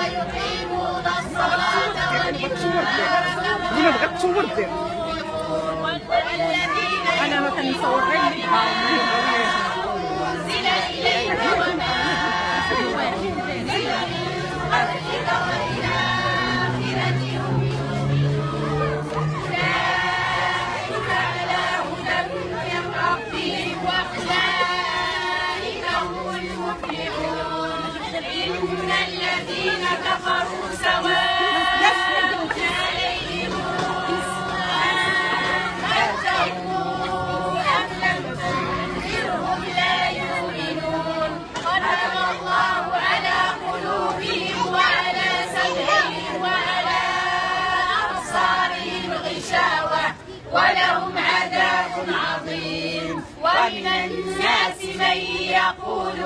ويقيمون الصلاة ومما رزقناهم والذين يؤمنون بما أنزل إليك وما أنزل من قبلك وبالآخرة هم يؤمنون أولئك على هدى من ربهم وأولئك هم المفلحون إن الذين كفروا سواء عليهم أنذرتهم أم لم تنذرهم لا يؤمنون ختم الله على قلوبهم وعلى سمعهم وعلى أبصارهم غشاوة ولهم عذاب عظيم ومن الناس من يقول